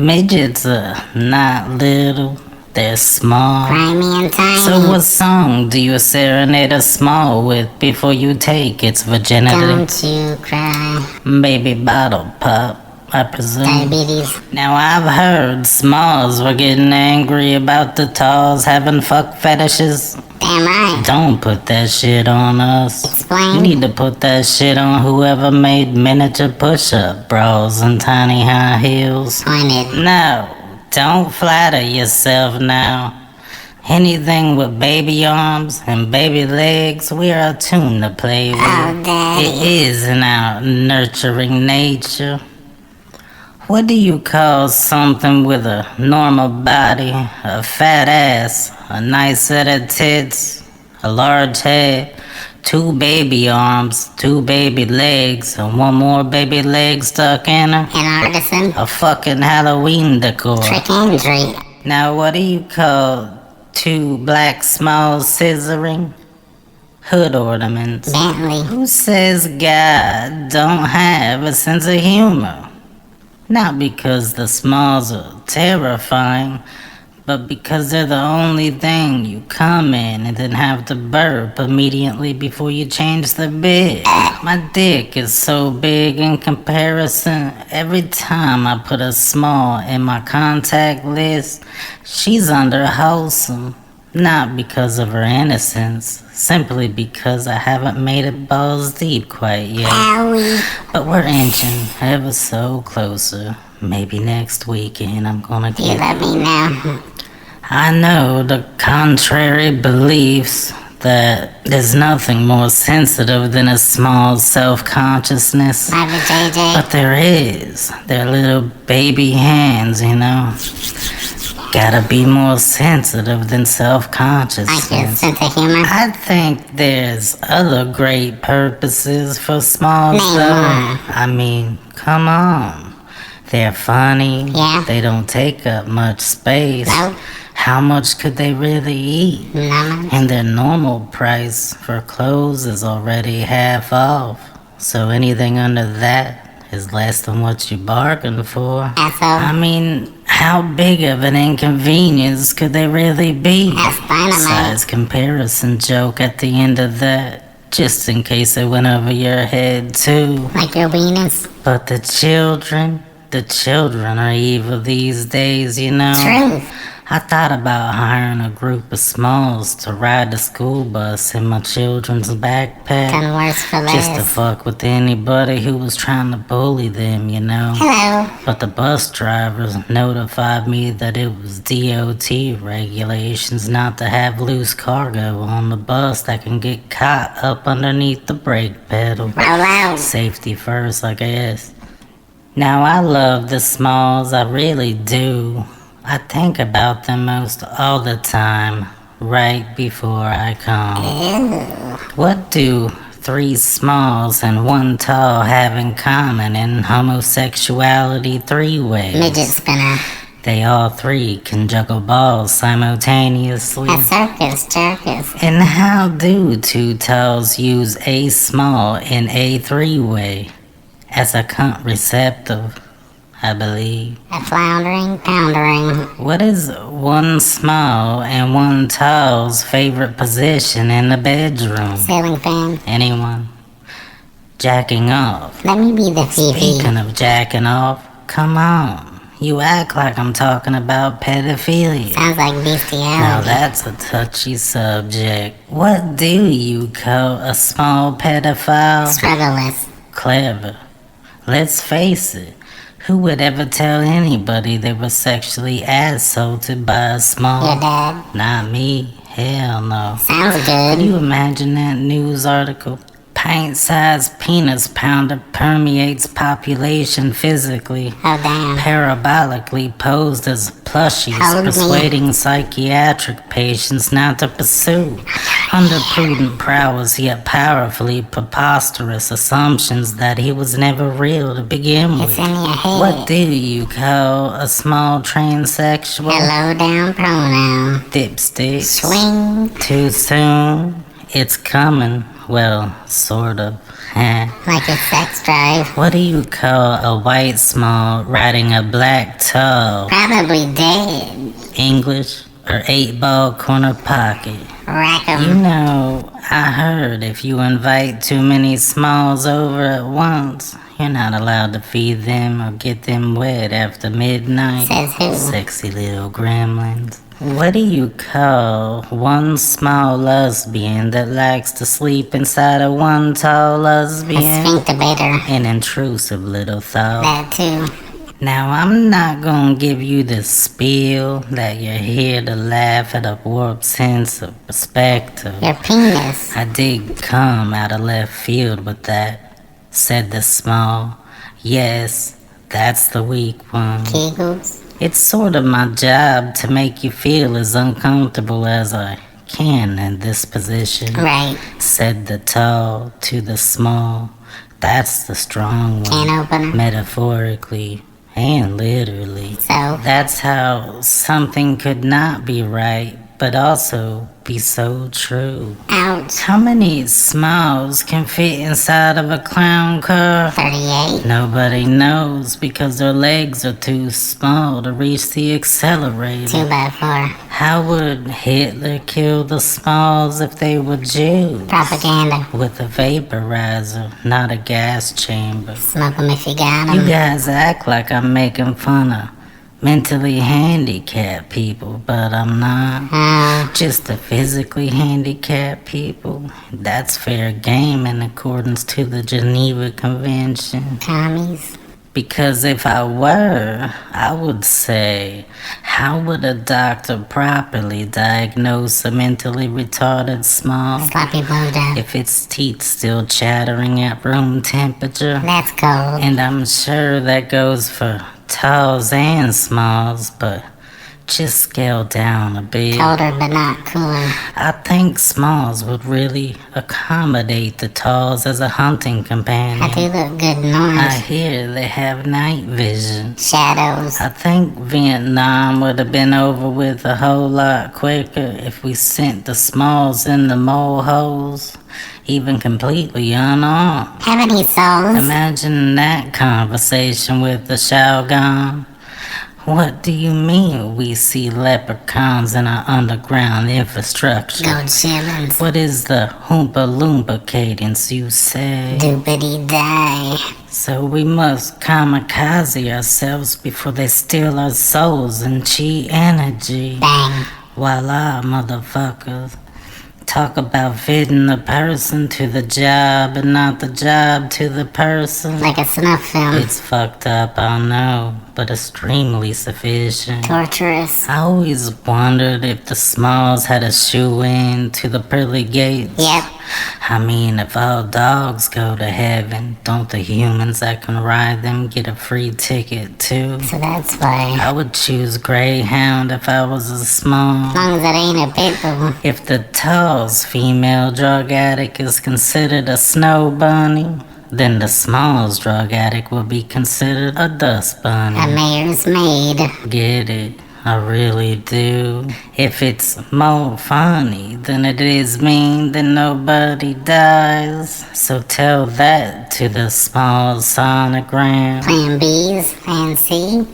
Midgets are not little, they're small. Grimy and tiny. So what song do you serenade a small with before you take its virginity? Don't you cry. Baby bottle pop, I presume. Diabetes. Now I've heard smalls were getting angry about the talls having fuck fetishes. Damn right. Don't put that shit on us. Explain. You need to put that shit on whoever made miniature push-up bras and tiny high heels. Pointed. No, don't flatter yourself now. Anything with baby arms and baby legs, we're attuned to play with. Oh, Daddy. It is in our nurturing nature. What do you call something with a normal body, a fat ass, a nice set of tits, a large head, 2 baby arms, 2 baby legs, and 1 more baby leg stuck in her? An artisan. A fucking Halloween decor. Trick and treat. Now what do you call 2 black smalls scissoring? Hood ornaments. Bentley. Who says God don't have a sense of humor? Not because the smalls are terrifying, but because they're the only thing you come in and then have to burp immediately before you change the bed. My dick is so big in comparison. Every time I put a small in my contact list, she's under wholesome. Not because of her innocence, simply because I haven't made it balls deep quite yet. Owie. But we're inching ever so closer. Maybe next weekend I'm gonna You get... love me now. I know the contrary beliefs that there's nothing more sensitive than a small self-consciousness. Love you, JJ. But there is. They're little baby hands, you know. Gotta be more sensitive than Like your self-consciousness. sense of humor. I think there's other great purposes for smalls Name though. one. I mean, come on. They're funny. Yeah. They don't take up much space. No. How much could they really eat? No. And their normal price for clothes is already half off. So anything under that is less than what you bargained for. Asshole. I mean, how big of an inconvenience could they really be? That's dynamite. Size comparison joke at the end of that, just in case it went over your head too. Like your weenus. But the children are evil these days, you know. Truth. I thought about hiring a group of smalls to ride the school bus in my children's backpack. Done worse for Just to less. fuck with anybody who was trying to bully them, you know. Hello. But the bus drivers notified me that it was DOT regulations not to have loose cargo on the bus that can get caught up underneath the brake pedal. Roll out. Safety first, I guess. Now, I love the smalls, I really do. I think about them most all the time, right before I come. Ew. What do 3 smalls and 1 tall have in common in homosexuality 3 ways? Midget spinner. They all 3 can juggle balls simultaneously. A circus. And how do 2 talls use a small in a 3-way? As a contraceptive, I believe. A floundering, poundering. What is 1 small and 1 tall's favorite position in the bedroom? Ceiling fan. Anyone? Jacking off. Let me be the Fifi. Speaking of jacking off, come on. You act like I'm talking about pedophilia. Sounds like Now bestiality. that's a touchy subject. What do you call a small pedophile? Struggleless. Clever. Let's face it. Who would ever tell anybody they were sexually assaulted by a small? Your dad. Not me. Hell no. Sounds Can good. you imagine that news article? Pint-sized penis pounder permeates population physically. Oh, damn. Parabolically posed as plushies, Hold me. persuading psychiatric patients not to pursue. Under prudent prowess yet powerfully preposterous assumptions that he was never real to begin It's with. in your head. What do you call a small transsexual? Hello down pronoun. Dipstick. Swing. Too soon? It's coming. Well, sort of. Like a sex drive. What do you call a white small riding a black tall? Probably dead. English or 8-ball corner pocket? Rack 'em. You know, I heard if you invite too many smalls over at once, you're not allowed to feed them or get them wet after midnight. Says who? Sexy little gremlins. What do you call one small lesbian that likes to sleep inside of one tall A lesbian? sphincter. An intrusive little thought. That too. Now, I'm not gonna give you the spiel that you're here to laugh at a warped sense of perspective. Your penis. I did come out of left field with that, said the small. Yes, that's the weak one. Kegels. It's sort of my job to make you feel as uncomfortable as I can in this position, Right. said the tall to the small. That's the strong one, Can opener. metaphorically and literally. So. That's how something could not be right, but also be so true. Ouch. How many smiles can fit inside of a clown car? 38. Nobody knows because their legs are too small to reach the accelerator. 2x4. How would Hitler kill the smalls if they were Jews? Propaganda. With a vaporizer, not a gas chamber. Smoke 'em if you got 'em. You guys act like I'm making fun of mentally handicapped people, but I'm not. Oh. Just the physically handicapped people. That's fair game in accordance to the Geneva Convention. Commies. Because if I were, I would say, how would a doctor properly diagnose a mentally retarded small Sloppy blowjob. if its teeth still chattering at room temperature? That's cold. And I'm sure that goes for talls and smalls, but just scale down a bit. Colder but not cooler. I think smalls would really accommodate the talls as a hunting I companion. do look good in I orange. hear they have night vision. Shadows. I think Vietnam would have been over with a whole lot quicker if we sent the smalls in the mole holes, even completely unarmed. Have any souls? Imagine that conversation with the Shogun. What do you mean we see leprechauns in our underground infrastructure? Gold shillings. What is the Oompa Loompa cadence you say? Doobity die. So we must kamikaze ourselves before they steal our souls and chi energy. Bang. Voila, motherfuckers. Talk about fitting the person to the job and not the job to the person. Like a snuff film. It's fucked up, I know, but extremely sufficient. Torturous. I always wondered if the Smalls had a shoe-in to the pearly gates. Yep. I mean, if all dogs go to heaven, don't the humans that can ride them get a free ticket too? So that's why. I would choose Greyhound if I was a Small. As long as it ain't a pit bull. If the Tall's female drug addict is considered a snow bunny, then the Small's drug addict will be considered a dust bunny. A mayor's maid. Get it? I really do. If it's more funny than it is mean, then nobody dies. So tell that to the small sonogram. Plan B's. Plan C.